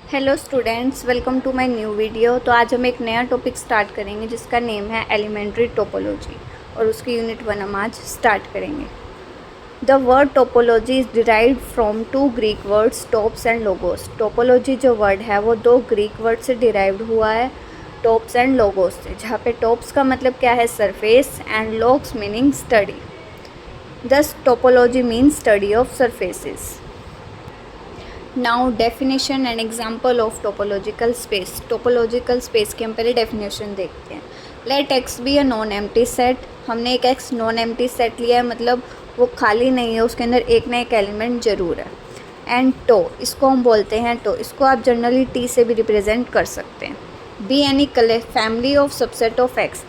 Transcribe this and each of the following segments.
Hello students, welcome to my new video. तो आज हम एक नया टॉपिक स्टार्ट करेंगे जिसका नेम है एलिमेंट्री टोपोलॉजी और उसकी यूनिट 1 हम आज स्टार्ट करेंगे। The word topology is derived from two Greek words tops and logos. Topology जो वर्ड है वो दो ग्रीक वर्ड से डिराइव्ड हुआ है, टॉप्स एंड लोगोस से, जहाँ पे टॉप्स का मतलब क्या है surface and logos meaning study. Thus topology means study of surfaces. Now definition and example of topological space. Topological space की हम पहले डेफिनेशन देखते हैं। Let X be a non empty set. हमने एक एक्स नॉन एम्प्टी सेट लिया है, मतलब वो खाली नहीं है, उसके अंदर एक ना एक एलिमेंट ज़रूर है। एंड टो, इसको हम बोलते हैं टो, इसको आप जनरली टी से भी रिप्रेजेंट कर सकते हैं। Be any family of subset of x.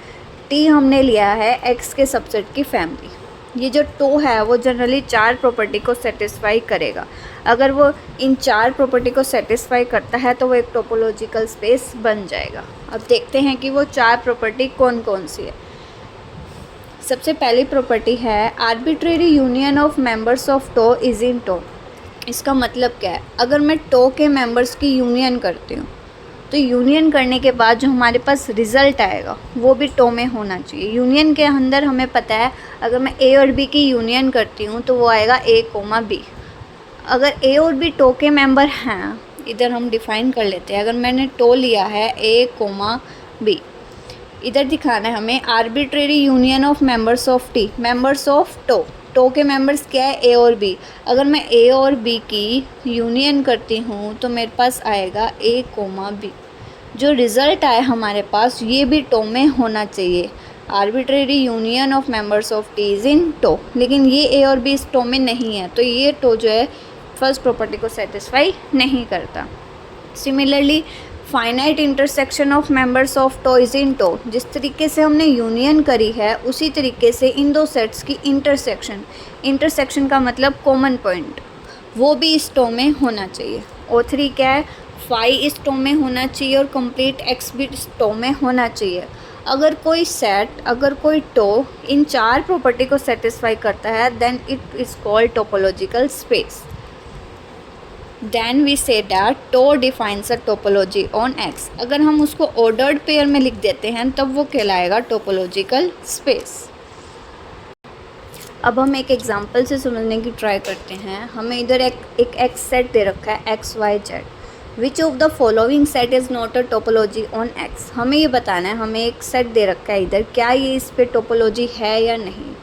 T हमने लिया है एक्स के सबसेट की फैमिली। ये जो टो है वो जनरली चार प्रॉपर्टी को सेटिस्फाई करेगा। अगर वो इन चार प्रॉपर्टी को सेटिस्फाई करता है तो वो एक टोपोलॉजिकल स्पेस बन जाएगा। अब देखते हैं कि वो चार प्रॉपर्टी कौन कौन सी है। सबसे पहली प्रॉपर्टी है arbitrary union of members of tau is in tau. इसका मतलब क्या है? अगर मैं टो के मेंबर्स की यूनियन करती हूँ तो यूनियन करने के बाद जो हमारे पास रिज़ल्ट आएगा वो भी टो में होना चाहिए। यूनियन के अंदर हमें पता है अगर मैं ए और बी की यूनियन करती हूँ तो वो आएगा ए कोमा बी। अगर ए और बी टो के मेंबर हैं, इधर हम डिफ़ाइन कर लेते हैं। अगर मैंने टो लिया है ए कोमा बी, इधर दिखाना है हमें arbitrary union of members of T, members of tau. Tau के मेंबर्स क्या है? ए और बी। अगर मैं ए और बी की यूनियन करती हूँ तो मेरे पास आएगा ए कोमा बी। जो रिज़ल्ट आए हमारे पास ये भी टो में होना चाहिए। Arbitrary union of members of T is in tau, लेकिन ये ए और बी इस टो में नहीं है, तो ये टो जो है फर्स्ट प्रॉपर्टी को सेटिस्फाई नहीं करता। Similarly finite intersection of members of tau is in tau. जिस तरीके से हमने यूनियन करी है उसी तरीके से इन दो सेट्स की इंटरसेक्शन, इंटरसेक्शन का मतलब कॉमन पॉइंट, वो भी इस टो में होना चाहिए। O3 क्या है? फाई इस टो में होना चाहिए और कंप्लीट एक्स भी इस टो में होना चाहिए। अगर कोई सेट, अगर कोई टो इन चार प्रॉपर्टी को सेटिस्फाई करता है then it is called topological space. Then we say that tau defines a topology on X. अगर हम उसको ऑर्डर्ड पेयर में लिख देते हैं तब वो कहलाएगा टोपोलॉजिकल स्पेस। अब हम एक एग्जांपल से समझने की ट्राई करते हैं। हमें इधर एक एक्स सेट दे रखा है X Y Z. Which of the following set is not a topology on X. हमें ये बताना है, हमें एक सेट दे रखा है इधर, क्या ये इस पे टोपोलॉजी है या नहीं।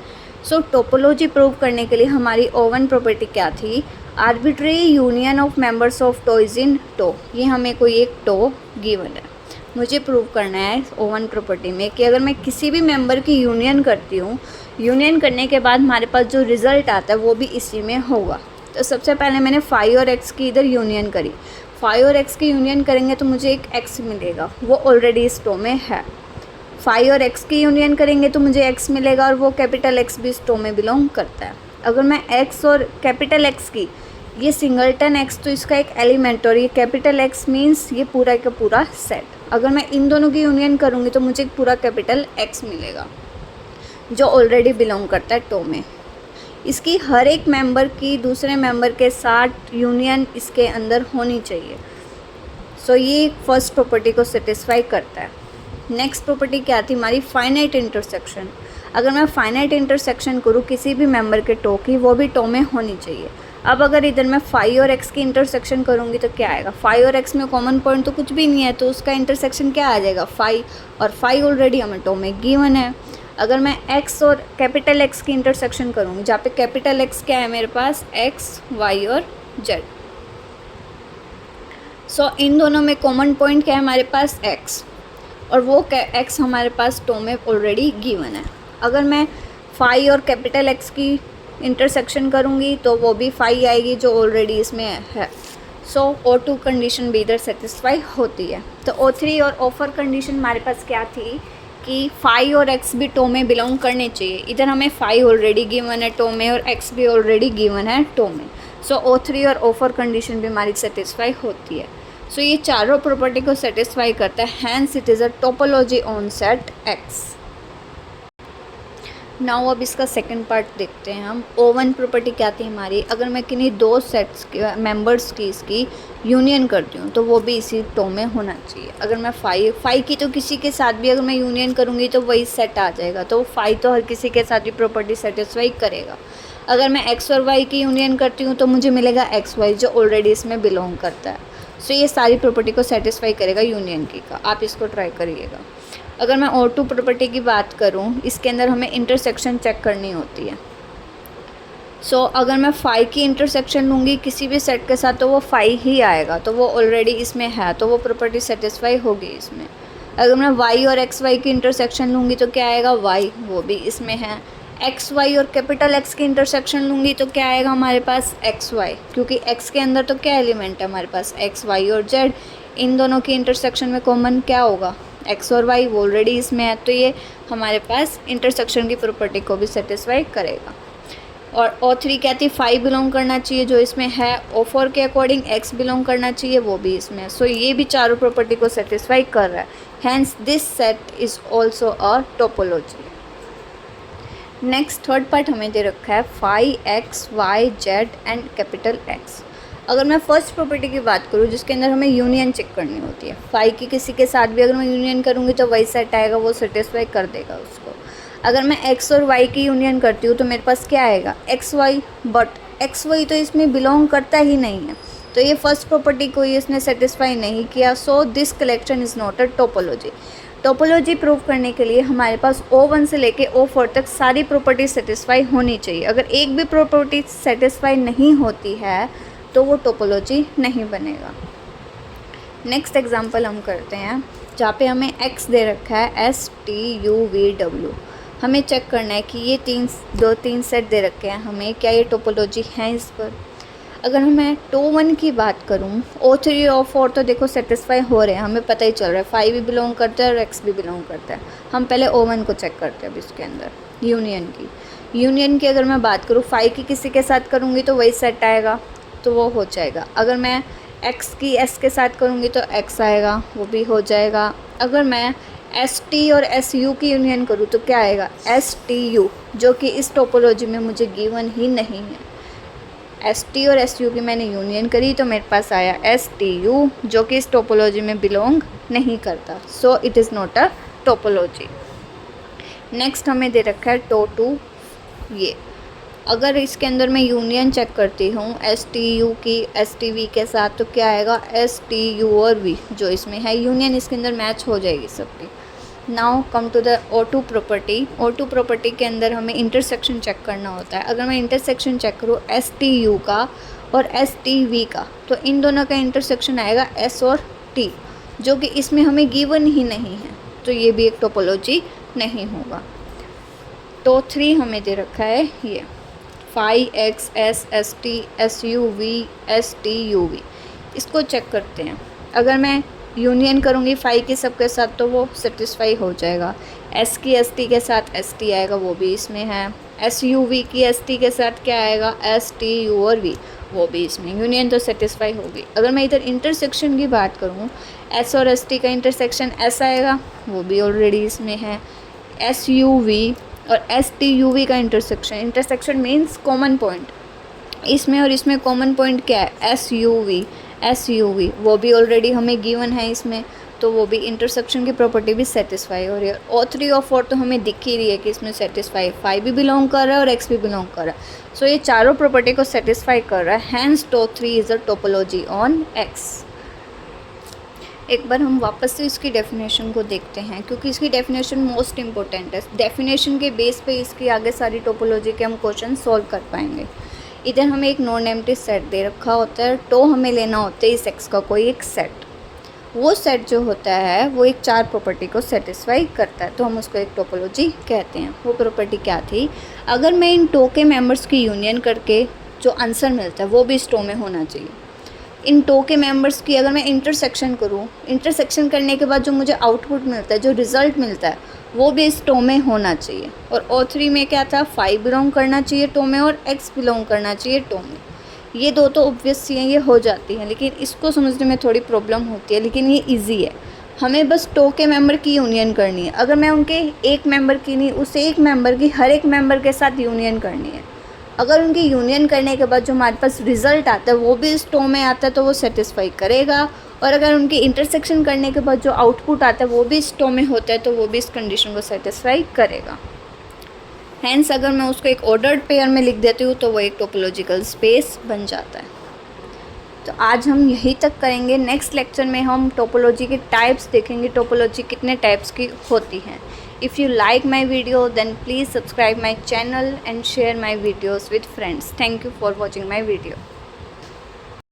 सो टोपोलॉजी प्रूव करने के लिए हमारी O1 प्रॉपर्टी क्या थी? Arbitrary union of members of tau is in tau. ये हमें कोई एक टो गिवन है, मुझे प्रूव करना है O1 प्रॉपर्टी में कि अगर मैं किसी भी मेंबर की यूनियन करती हूँ, यूनियन करने के बाद हमारे पास जो रिज़ल्ट आता है वो भी इसी में होगा। तो सबसे पहले मैंने फाई और एक्स की इधर यूनियन करी। फाई और एक्स की यूनियन करेंगे तो मुझे एक एक्स मिलेगा, वो ऑलरेडी इस टो में है। फाई और एक्स की यूनियन करेंगे तो मुझे एक्स मिलेगा और वो कैपिटल एक्स भी इस टो में बिलोंग करता है। अगर मैं एक्स और कैपिटल एक्स की, ये सिंगलटन एक्स तो इसका एक एलिमेंट और ये कैपिटल एक्स मीन्स ये पूरा का पूरा सेट। अगर मैं इन दोनों की यूनियन करूँगी तो मुझे एक पूरा कैपिटल एक्स मिलेगा जो ऑलरेडी बिलोंग करता है टो में। इसकी हर एक मेंबर की दूसरे मेंबर के साथ यूनियन इसके अंदर होनी चाहिए। सो ये फर्स्ट प्रॉपर्टी को सेटिस्फाई करता है। नेक्स्ट प्रॉपर्टी क्या थी हमारी? Finite intersection. अगर मैं फाइनाइट इंटरसेक्शन करूँ किसी भी मेंबर के टो की, वो भी टो में होनी चाहिए। अब अगर इधर मैं फाई और एक्स की इंटरसेक्शन करूँगी तो क्या आएगा? फाई और एक्स में कॉमन पॉइंट तो कुछ भी नहीं है, तो उसका इंटरसेक्शन क्या आ जाएगा? फाई, और फाई ऑलरेडी हमें टो में गिवन है। अगर मैं एक्स और कैपिटल एक्स की इंटरसेक्शन करूँगी, जहाँ पे कैपिटल एक्स क्या है मेरे पास? एक्स, वाई और जेड। सो इन दोनों में कॉमन पॉइंट क्या है हमारे पास? एक्स, और वो एक्स हमारे पास टो में ऑलरेडी गिवन है। अगर मैं फाई और कैपिटल एक्स की इंटरसेक्शन करूँगी तो वो भी फाई आएगी जो ऑलरेडी इसमें है। सो O2 कंडीशन भी इधर सेटिस्फाई होती है। तो O3 और O4 कंडीशन हमारे पास क्या थी कि फाई और एक्स भी टो में बिलोंग करने चाहिए। इधर हमें फाई ऑलरेडी गिवन है टो में और एक्स भी ऑलरेडी गिवन है टो में। सो O3 और O4 कंडीशन भी हमारी सेटिस्फाई होती है। सो ये चारों प्रॉपर्टी को सेटिस्फाई करता है, hence it is a topology on set X. Now अब इसका सेकंड पार्ट देखते हैं हम। O1 प्रॉपर्टी क्या थी हमारी, अगर मैं किन्हीं दो सेट्स के मेंबर्स की इसकी यूनियन करती हूँ तो वो भी इसी टो में होना चाहिए। अगर मैं फाई की तो किसी के साथ भी अगर मैं यूनियन करूँगी तो वही सेट आ जाएगा, तो फाई तो हर किसी के साथ भी प्रॉपर्टी सेटिस्फाई करेगा। अगर मैं एक्स और वाई की यूनियन करती हूँ तो मुझे मिलेगा एक्स वाई जो ऑलरेडी इसमें बिलोंग करता है। सो ये सारी प्रॉपर्टी को सेटिस्फाई करेगा यूनियन की का। आप इसको ट्राई करिएगा। अगर मैं O2 प्रॉपर्टी की बात करूं, इसके अंदर हमें इंटरसेक्शन चेक करनी होती है। सो अगर मैं फाई की इंटरसेक्शन लूँगी किसी भी सेट के साथ तो वो फाई ही आएगा, तो वो ऑलरेडी इसमें है तो वो प्रॉपर्टी सेटिस्फाई होगी इसमें। अगर मैं वाई और एक्स वाई की इंटरसेक्शन लूँगी तो क्या आएगा, वाई, वो भी इसमें है। एक्स वाई और कैपिटल एक्स की इंटरसेक्शन लूँगी तो क्या आएगा हमारे पास, एक्स वाई, क्योंकि एक्स के अंदर तो क्या एलिमेंट है हमारे पास, एक्स वाई और जेड। इन दोनों की इंटरसेक्शन में कॉमन क्या होगा, एक्स और वाई, वो ऑलरेडी इसमें है, तो ये हमारे पास इंटरसेक्शन की प्रॉपर्टी को भी सेटिस्फाई करेगा। और O3 क्या थी, फाई बिलोंग करना चाहिए जो इसमें है। O4 के अकॉर्डिंग एक्स बिलोंग करना चाहिए, वो भी इसमें है। सो ये भी चारों प्रॉपर्टी को सेटिस्फाई कर रहा है। Hence this set is also a topology. Next third part हमें दे रखा है phi X Y Z and capital X. अगर मैं फर्स्ट प्रॉपर्टी की बात करूँ जिसके अंदर हमें यूनियन चेक करनी होती है, फाई की किसी के साथ भी अगर मैं यूनियन करूँगी तो वही सेट आएगा, वो सेटिस्फाई कर देगा उसको। अगर मैं एक्स और वाई की यूनियन करती हूँ तो मेरे पास क्या आएगा, X Y, but X Y तो इसमें बिलोंग करता ही नहीं है, तो ये फर्स्ट प्रॉपर्टी को ही इसने सेटिस्फाई नहीं किया। So this collection is not a topology. Topology prove करने के लिए हमारे पास O1 से लेके O4 तक सारी प्रॉपर्टी सेटिस्फाई होनी चाहिए। अगर एक भी प्रॉपर्टी सेटिस्फाई नहीं होती है तो वो टोपोलॉजी नहीं बनेगा। नेक्स्ट एग्जांपल हम करते हैं जहाँ पे हमें x दे रखा है STUVW। हमें चेक करना है कि ये तीन सेट दे रखे हैं हमें, क्या ये टोपोलॉजी हैं इस पर। अगर मैं O1 की बात करूँ, O3 और O4 तो देखो सेटिस्फाई हो रहे हैं, हमें पता ही चल रहा है, फाई भी बिलोंग करता है और एक्स भी बिलोंग करता है। हम पहले O1 को चेक करते हैं अब इसके अंदर यूनियन की अगर मैं बात करूँ, फाई की किसी के साथ करूँगी तो वही सेट आएगा, तो वो हो जाएगा। अगर मैं एक्स की एस के साथ करूँगी तो एक्स आएगा, वो भी हो जाएगा। अगर मैं ST और SU की यूनियन करूँ तो क्या आएगा, STU, जो कि इस टोपोलॉजी में मुझे गिवन ही नहीं है। ST और SU की मैंने यूनियन करी तो मेरे पास आया STU, जो कि इस टोपोलॉजी में बिलोंग नहीं करता। So it is not a topology. Next हमें दे रखा है टो2। ये अगर इसके अंदर मैं यूनियन चेक करती हूँ STU की STV के साथ तो क्या आएगा, STU और V, जो इसमें है यूनियन इसके अंदर मैच हो जाएगी सबकी। Now come to the O2 property. O2 property के अंदर हमें इंटरसेक्शन चेक करना होता है। अगर मैं इंटरसेक्शन चेक करूँ STU का और STV का तो इन दोनों का इंटरसेक्शन आएगा S और T, जो कि इसमें हमें गिवन ही नहीं है, तो ये भी एक टोपोलॉजी नहीं होगा। तो 3 हमें दे रखा है ये phi X S ST SUV STUV। इसको चेक करते हैं। अगर मैं यूनियन करूँगी फाई की सबके साथ तो वो सेटिस्फाई हो जाएगा। S की ST के साथ ST आएगा, वो भी इसमें है। SUV की ST के साथ क्या आएगा, STU और V, वो भी इसमें, यूनियन तो सेटिस्फाई होगी। अगर मैं इधर इंटरसेक्शन की बात करूँ, S और ST का इंटरसेक्शन S आएगा, वो भी ऑलरेडी इसमें है। SUV और STUV का इंटरसेक्शन मीन्स कॉमन पॉइंट, इसमें और इसमें कॉमन पॉइंट क्या है, SUV, वो भी ऑलरेडी हमें गिवन है इसमें, तो वो भी इंटरसेक्शन की प्रॉपर्टी भी सेटिस्फाई हो रही है। O3 और O4 तो हमें दिख ही रही है कि इसमें सेटिस्फाई, फाई भी बिलोंग कर रहा है और एक्स भी बिलोंग कर रहा है। सो ये चारों प्रॉपर्टी को सेटिस्फाई कर रहा है। हैंस टो3 is a topology on X. एक बार हम वापस से इसकी डेफिनेशन को देखते हैं, क्योंकि इसकी डेफिनेशन मोस्ट इंपॉर्टेंट है। डेफिनेशन के बेस पे इसकी आगे सारी टोपोलॉजी के हम क्वेश्चन सॉल्व कर पाएंगे। इधर हमें एक नॉन एम्प्टी सेट दे रखा होता है, तो हमें लेना होता है इस एक्स का कोई एक सेट। वो सेट जो होता है वो एक 4 प्रॉपर्टी को सेटिस्फाई करता है, तो हम उसको एक टोपोलॉजी कहते हैं। वो प्रॉपर्टी क्या थी, अगर मैं इन टो के मेंबर्स की यूनियन करके जो आंसर मिलता है वो भी इस टो में होना चाहिए। इन टो के मेंबर्स की अगर मैं इंटरसेक्शन करूँ, इंटरसेक्शन करने के बाद जो मुझे आउटपुट मिलता है, जो रिज़ल्ट मिलता है, वो भी इस टो में होना चाहिए। और O3 में क्या था, फाई बिलोंग करना चाहिए टो में और एक्स बिलोंग करना चाहिए टो में। ये दो तो ऑब्वियस हैं, ये हो जाती हैं, लेकिन इसको समझने में थोड़ी प्रॉब्लम होती है, लेकिन ये इजी है। हमें बस टो के मेंबर की यूनियन करनी है। अगर मैं उनके एक मेंबर की नहीं, उस एक मेंबर की हर एक मेंबर के साथ यूनियन करनी है। अगर उनकी यूनियन करने के बाद जो हमारे पास रिज़ल्ट आता है वो भी इस टो में आता है तो वो सेटिस्फाई करेगा, और अगर उनकी इंटरसेक्शन करने के बाद जो आउटपुट आता है वो भी इस टो में होता है तो वो भी इस कंडीशन को सेटिस्फाई करेगा। हैंस अगर मैं उसको एक ऑर्डर्ड पेयर में लिख देती हूँ तो वो एक टोपोलॉजिकल स्पेस बन जाता है। तो आज हम यही तक करेंगे। नेक्स्ट लेक्चर में हम टोपोलॉजी के टाइप्स देखेंगे, टोपोलॉजी कितने टाइप्स की होती हैं। If you like my video, then please subscribe my channel and share my videos with friends. Thank you for watching my video.